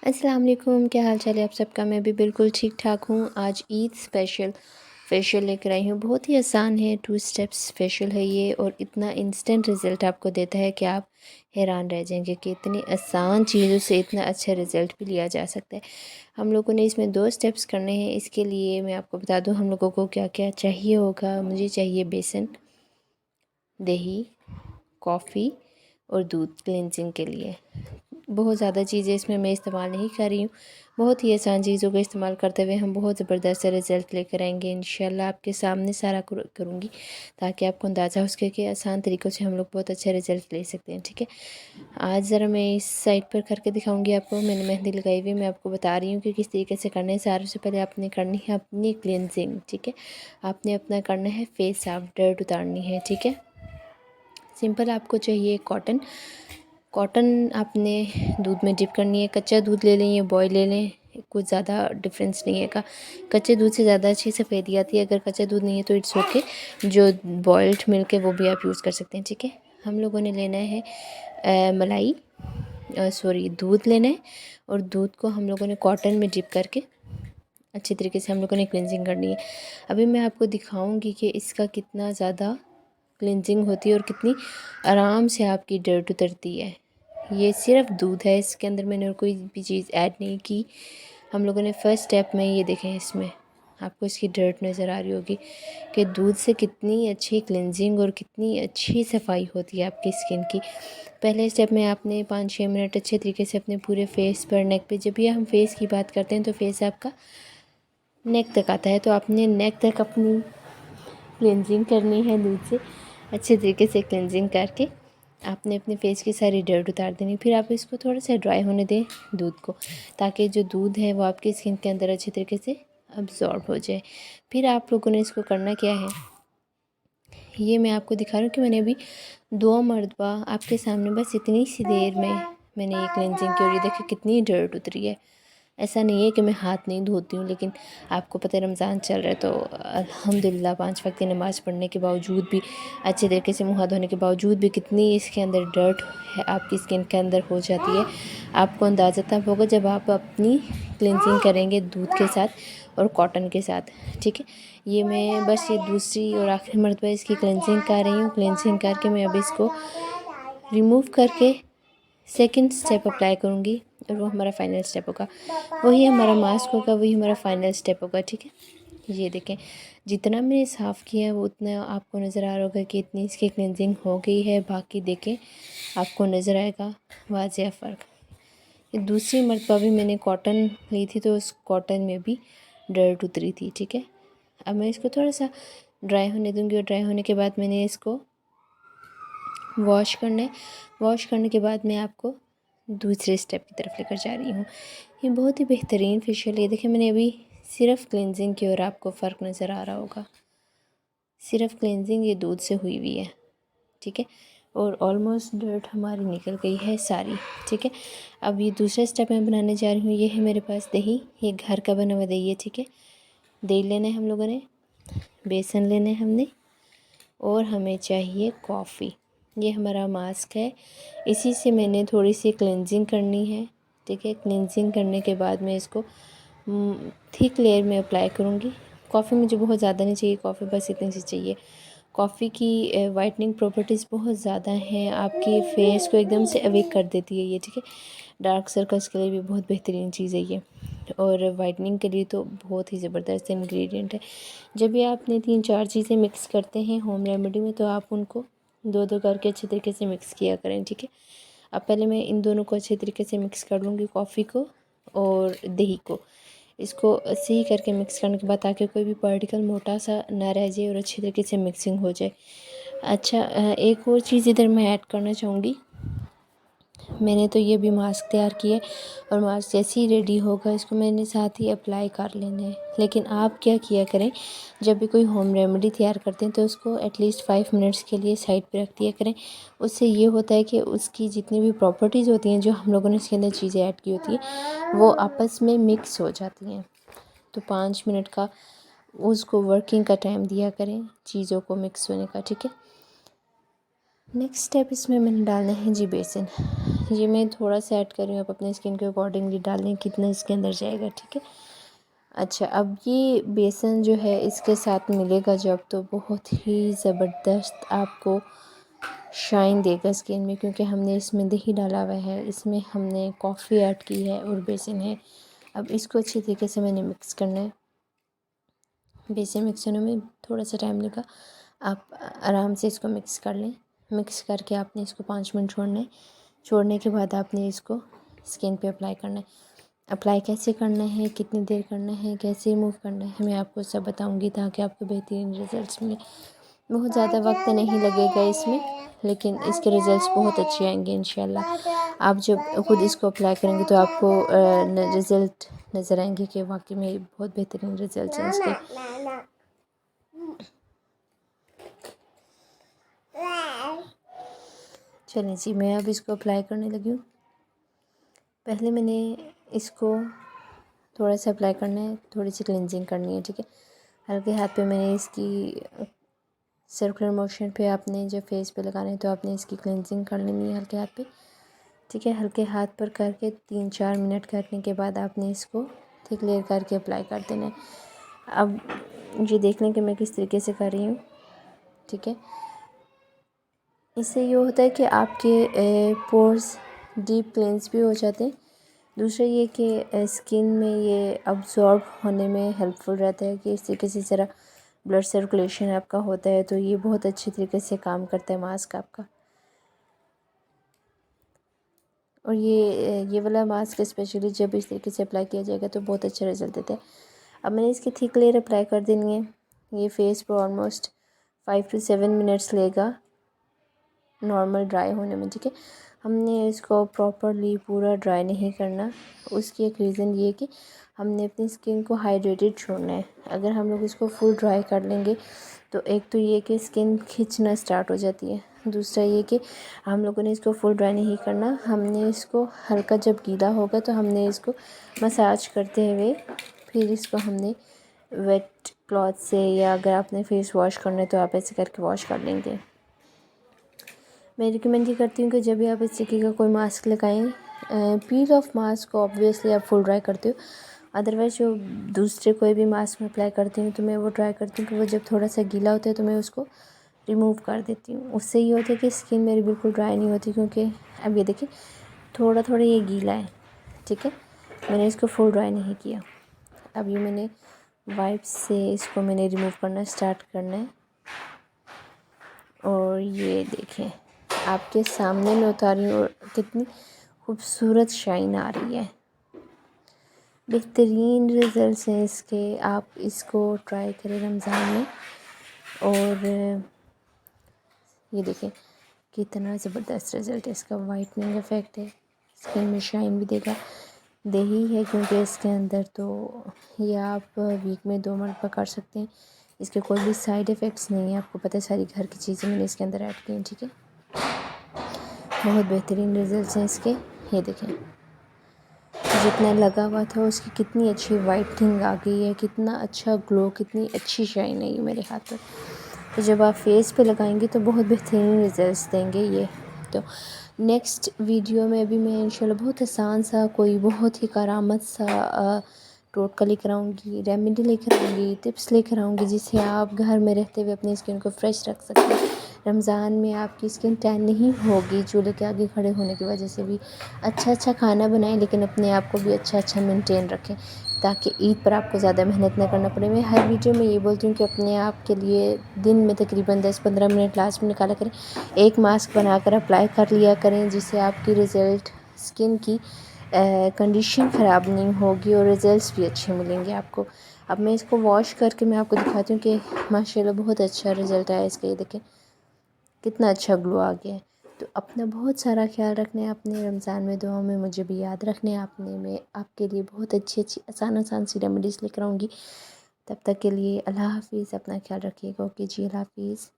अस्सलाम वालेकुम, क्या हाल चाल है आप सबका। मैं भी बिल्कुल ठीक ठाक हूँ। आज ईद स्पेशल फ़ेशियल लेकर आई हूँ। बहुत ही आसान है, 2 स्टेप्स फ़ेशियल है ये और इतना इंस्टेंट रिज़ल्ट आपको देता है कि आप हैरान रह जाएंगे कि इतनी आसान चीज़ों से इतना अच्छा रिज़ल्ट भी लिया जा सकता है। हम लोगों ने इसमें 2 स्टेप्स करने हैं। इसके लिए मैं आपको बता दूँ हम लोगों को क्या क्या चाहिए होगा। मुझे चाहिए बेसन, दही, कॉफ़ी और दूध क्लिनजिंग के लिए। बहुत ज़्यादा चीज़ें इसमें मैं इस्तेमाल नहीं कर रही हूँ। बहुत ही आसान चीज़ों का इस्तेमाल करते हुए हम बहुत ज़बरदस्त रिज़ल्ट लेकर आएंगे इंशाल्लाह। आपके सामने सारा करूँगी ताकि आपको अंदाज़ा हो सके कि आसान तरीक़ों से हम लोग बहुत अच्छा रिज़ल्ट ले सकते हैं। ठीक है, आज ज़रा मैं इस साइड पर करके दिखाऊँगी आपको। मैंने मेहंदी लगाई हुई, मैं आपको बता रही हूँ कि किस तरीके से करना है। सारों से पहले आपने करनी है अपनी क्लिनजिंग। ठीक है, आपने अपना करना है फेस साफ, डर्ट उतारनी है। ठीक है, सिंपल आपको चाहिए कॉटन आपने दूध में डिप करनी है। कच्चा दूध ले लें या बॉयल ले लें, कुछ ज़्यादा डिफरेंस नहीं है का। कच्चे दूध से ज़्यादा अच्छी सफ़ेदी आती है। अगर कच्चा दूध नहीं है तो इट्स ओके, जो बॉयल्ड मिल्क है वो भी आप यूज़ कर सकते हैं। ठीक है, हम लोगों ने लेना है मलाई, सॉरी दूध लेना है और दूध को हम लोगों ने कॉटन में डिप करके अच्छी तरीके से हम लोगों ने क्लिनजिंग करनी है। अभी मैं आपको दिखाऊंगी कि इसका कितना ज़्यादा क्लिनजिंग होती है और कितनी आराम से आपकी डर्ट उतरती है। ये सिर्फ दूध है, इसके अंदर मैंने और कोई भी चीज़ ऐड नहीं की। हम लोगों ने फर्स्ट स्टेप में ये देखें, इसमें आपको इसकी डर्ट नज़र आ रही होगी कि दूध से कितनी अच्छी क्लिनजिंग और कितनी अच्छी सफाई होती है आपकी स्किन की। पहले स्टेप में आपने 5-6 मिनट अच्छे तरीके से अपने पूरे फेस पर, नेक पे, जब भी हम फेस की बात करते हैं तो फेस आपका नेक तक आता है, तो आपने नेक तक अपनी क्लिनजिंग करनी है दूध से। अच्छे तरीके से क्लिनजिंग करके आपने अपने फेस की सारी डर्ट उतार देनी। फिर आप इसको थोड़ा सा ड्राई होने दें दूध को, ताकि जो दूध है वो आपकी स्किन के अंदर अच्छे तरीके से अब्जॉर्ब हो जाए। फिर आप लोगों ने इसको करना क्या है, ये मैं आपको दिखा रही हूँ कि मैंने अभी 2 मरतबा आपके सामने बस इतनी सी देर में मैंने ये क्लिनजिंग की और ये देखिए कितनी डर्ट उतरी है। ऐसा नहीं है कि मैं हाथ नहीं धोती हूँ, लेकिन आपको पता है रमज़ान चल रहा है तो अल्हम्दुलिल्लाह 5 वक्त की नमाज़ पढ़ने के बावजूद भी, अच्छे तरीके से मुँह हाथ धोने के बावजूद भी कितनी इसके अंदर डर्ट है आपकी स्किन के अंदर हो जाती है। आपको अंदाज़ा तब होगा जब आप अपनी क्लिनजिंग करेंगे दूध के साथ और कॉटन के साथ। ठीक है, ये मैं बस ये दूसरी और आखिरी मरतबा इसकी क्लिनजिंग कर रही हूँ। क्लिनजिंग करके मैं अभी इसको रिमूव करके सेकंड स्टेप अप्लाई करूँगी और वो हमारा फाइनल स्टेप होगा। वही हमारा मास्क होगा, वही हमारा फाइनल स्टेप होगा। ठीक है, ये देखें जितना मैंने साफ़ किया है वो उतना आपको नज़र आ रहा होगा कि इतनी इसकी क्लिनजिंग हो गई है। बाकी देखें आपको नज़र आएगा वाज़ेह फ़र्क। ये दूसरी मरतबा भी मैंने कॉटन ली थी तो उस कॉटन में भी डर्ट उतरी थी। ठीक है, अब मैं इसको थोड़ा सा ड्राई होने दूँगी और ड्राई होने के बाद मैंने इसको वॉश करना है। वॉश करने के बाद मैं आपको दूसरे स्टेप की तरफ लेकर जा रही हूँ। ये बहुत ही बेहतरीन फेशियल है। देखिए मैंने अभी सिर्फ क्लिनजिंग की और आपको फ़र्क नज़र आ रहा होगा, सिर्फ क्लिनजिंग ये दूध से हुई हुई है। ठीक है, और ऑलमोस्ट डर्ट हमारी निकल गई है सारी। ठीक है, अब ये दूसरा स्टेप मैं बनाने जा रही हूँ। ये है मेरे पास दही, ये घर का बना हुआ दही है। ठीक है, दही लेना है हम लोगों ने, बेसन लेना है हमने और हमें चाहिए कॉफ़ी। ये हमारा मास्क है, इसी से मैंने थोड़ी सी क्लिनजिंग करनी है। ठीक है, क्लिनजिंग करने के बाद मैं इसको थिक लेयर में अप्लाई करूँगी। कॉफ़ी मुझे बहुत ज़्यादा नहीं चाहिए, कॉफ़ी बस इतनी सी चाहिए। कॉफ़ी की वाइटनिंग प्रॉपर्टीज़ बहुत ज़्यादा हैं, आपकी फेस को एकदम से अवेक कर देती है ये। ठीक है, डार्क सर्कल्स के लिए भी बहुत बेहतरीन चीज़ है ये, और वाइटनिंग के लिए तो बहुत ही ज़बरदस्त इंग्रेडिएंट है। जब भी आपने 3-4 चीज़ें मिक्स करते हैं होम रेमेडी में तो आप उनको 2-2 करके अच्छे तरीके से मिक्स किया करें। ठीक है, अब पहले मैं इन दोनों को अच्छे तरीके से मिक्स कर लूँगी, कॉफ़ी को और दही को। इसको सही करके मिक्स करने के बाद ताकि कोई भी पार्टिकल मोटा सा ना रह जाए और अच्छी तरीके से मिक्सिंग हो जाए। अच्छा, एक और चीज़ इधर मैं ऐड करना चाहूँगी। मैंने तो ये भी मास्क तैयार किया है और मास्क जैसे ही रेडी होगा इसको मैंने साथ ही अप्लाई कर लेना है। लेकिन आप क्या किया करें, जब भी कोई होम रेमेडी तैयार करते हैं तो उसको एटलीस्ट 5 मिनट्स के लिए साइड पे रख दिया करें। उससे ये होता है कि उसकी जितनी भी प्रॉपर्टीज़ होती हैं जो हम लोगों ने इसके अंदर चीज़ें ऐड की होती हैं वो आपस में मिक्स हो जाती हैं। तो 5 मिनट का उसको वर्किंग का टाइम दिया करें चीज़ों को मिक्स होने का। ठीक है, नेक्स्ट स्टेप इसमें मैंने डालना है जी बेसन। ये मैं थोड़ा सा ऐड कर रही हूँ, आप अपने स्किन के अकॉर्डिंगली डाल लें कितना इसके अंदर जाएगा, ठीक है। अच्छा, अब ये बेसन जो है इसके साथ मिलेगा जब, तो बहुत ही ज़बरदस्त आपको शाइन देगा स्किन में, क्योंकि हमने इसमें दही डाला हुआ है, इसमें हमने कॉफ़ी ऐड की है और बेसन है। अब इसको अच्छी तरीके से मैंने मिक्स करना है। बेसन मिक्स होने में थोड़ा सा टाइम लगा, आप आराम से इसको मिक्स कर लें। मिक्स करके आपने इसको 5 मिनट छोड़ना है। छोड़ने के बाद आपने इसको स्किन पे अप्लाई करना है। अप्लाई कैसे करना है, कितनी देर करना है, कैसे रिमूव करना है, मैं आपको सब बताऊंगी ताकि आपको बेहतरीन रिजल्ट्स मिले। बहुत ज़्यादा वक्त नहीं लगेगा इसमें, लेकिन इसके रिज़ल्ट्स बहुत अच्छे आएंगे इंशाल्लाह। आप जब खुद इसको अप्लाई करेंगे तो आपको रिज़ल्ट नज़र आएंगे कि वाकई में बहुत बेहतरीन रिज़ल्ट्स हैं इसके। चलिए जी, मैं अब इसको अप्लाई करने लगी हूँ। पहले मैंने इसको थोड़ा सा अप्लाई करना है, थोड़ी सी क्लिनजिंग करनी है, ठीक है। हल्के हाथ पे मैंने इसकी सर्कुलर मोशन पे आपने जब फेस पे लगाना है तो आपने इसकी क्लिनजिंग कर लेनी है हल्के हाथ पे, ठीक है। हल्के हाथ पर करके 3-4 मिनट करने के बाद आपने इसको थिक लेयर करके अप्लाई कर देना है। अब ये देख लें कि मैं किस तरीके से कर रही हूँ, ठीक है। इससे ये होता है कि आपके पोर्स डीप क्लेंस भी हो जाते हैं। दूसरा ये कि स्किन में ये अब्ज़ॉर्ब होने में हेल्पफुल रहता है कि इस तरीके से ज़रा ब्लड सर्कुलेशन आपका होता है, तो ये बहुत अच्छे तरीके से काम करता है मास्क आपका। और ये वाला मास्क स्पेशली जब इस तरीके से अप्लाई किया जाएगा तो बहुत अच्छा रिज़ल्ट देता है। अब मैंने इसकी थिक लेयर अप्लाई कर देनी है। ये फेस पर ऑलमोस्ट 5 to 7 मिनट्स लेगा नॉर्मल ड्राई होने में, ठीक है। हमने इसको प्रॉपरली पूरा ड्राई नहीं करना। उसकी एक रीज़न ये कि हमने अपनी स्किन को हाइड्रेटेड छोड़ना है। अगर हम लोग इसको फुल ड्राई कर लेंगे तो एक तो ये कि स्किन खिंचना स्टार्ट हो जाती है, दूसरा ये कि हम लोगों ने इसको फुल ड्राई नहीं करना। हमने इसको हल्का जब गीला होगा तो हमने इसको मसाज करते हुए फिर इसको हमने वेट क्लॉथ से, या अगर आपने फेस वॉश करना है तो आप ऐसे करके वॉश कर लेंगे। मैं रिकमेंड ये करती हूँ कि जब भी आप इस तरीके का कोई मास्क लगाएं, पील ऑफ मास्क को ऑब्वियसली आप फुल ड्राई करते हो। अदरवाइज़ जो दूसरे कोई भी मास्क में अप्लाई करती हूँ तो मैं वो ट्राई करती हूँ कि वो जब थोड़ा सा गीला होता है तो मैं उसको रिमूव कर देती हूँ। उससे ये होता है कि स्किन मेरी बिल्कुल ड्राई नहीं होती, क्योंकि अब ये देखिए थोड़ा थोड़ा ये गीला है, ठीक है। मैंने इसको फुल ड्राई नहीं किया। अब ये मैंने वाइप से इसको मैंने रिमूव करना स्टार्ट करना है। और ये देखें आपके सामने मैं उतारी हूँ और कितनी खूबसूरत शाइन आ रही है। बेहतरीन रिज़ल्ट्स हैं इसके, आप इसको ट्राई करें रमज़ान में। और ये देखें कितना ज़बरदस्त रिज़ल्ट है इसका। वाइटनिंग इफ़ेक्ट है, स्किन में शाइन भी देगा। दही है क्योंकि इसके अंदर, तो ये आप वीक में 2 मरतबा कर सकते हैं। इसके कोई भी साइड इफ़ेक्ट्स नहीं है, आपको पता है सारी घर की चीज़ें मैंने इसके अंदर ऐड की हैं, ठीक है। बहुत बेहतरीन रिज़ल्ट्स हैं इसके। ये देखें जितना लगा हुआ था उसकी कितनी अच्छी वाइटनिंग आ गई है, कितना अच्छा ग्लो, कितनी अच्छी शाइन है ये मेरे हाथ पर। तो जब आप फेस पे लगाएंगे तो बहुत बेहतरीन रिज़ल्ट्स देंगे ये। तो नेक्स्ट वीडियो में भी मैं इंशाल्लाह बहुत आसान सा, कोई बहुत ही करामत सा टोटका लेकर आऊँगी, रेमेडी लेकर आऊँगी, टिप्स लेकर आऊँगी, जिससे आप घर में रहते हुए अपनी स्किन को फ्रेश रख सकते हैं। रमज़ान में आपकी स्किन टैन नहीं होगी चूल्हे के आगे खड़े होने की वजह से भी। अच्छा खाना बनाएं, लेकिन अपने आप को भी अच्छा मेंटेन रखें ताकि ईद पर आपको ज़्यादा मेहनत ना करना पड़े। मैं हर वीडियो में ये बोलती हूँ कि अपने आप के लिए दिन में तकरीबन 10-15 मिनट लास्ट में निकाला करें। एक मास्क बनाकर अप्लाई कर लिया करें, जिससे आपकी रिज़ल्ट स्किन की कंडीशन ख़राब नहीं होगी और रिज़ल्ट्स भी अच्छे मिलेंगे आपको। अब मैं इसको वॉश करके मैं आपको दिखाती हूँ कि माशाल्लाह बहुत अच्छा रिज़ल्ट आया इसका। ये देखें कितना अच्छा ग्लो आ गया है। तो अपना बहुत सारा ख्याल रखना है अपने रमज़ान में, दुआओं में मुझे भी याद रखना है आपने। मैं आपके लिए बहुत अच्छी आसान सी रेमेडीज़ लेकर आऊँगी। तब तक के लिए अल्लाह हाफ़िज़, अपना ख्याल रखिएगा। ओके जी, अल्लाह हाफ़िज़।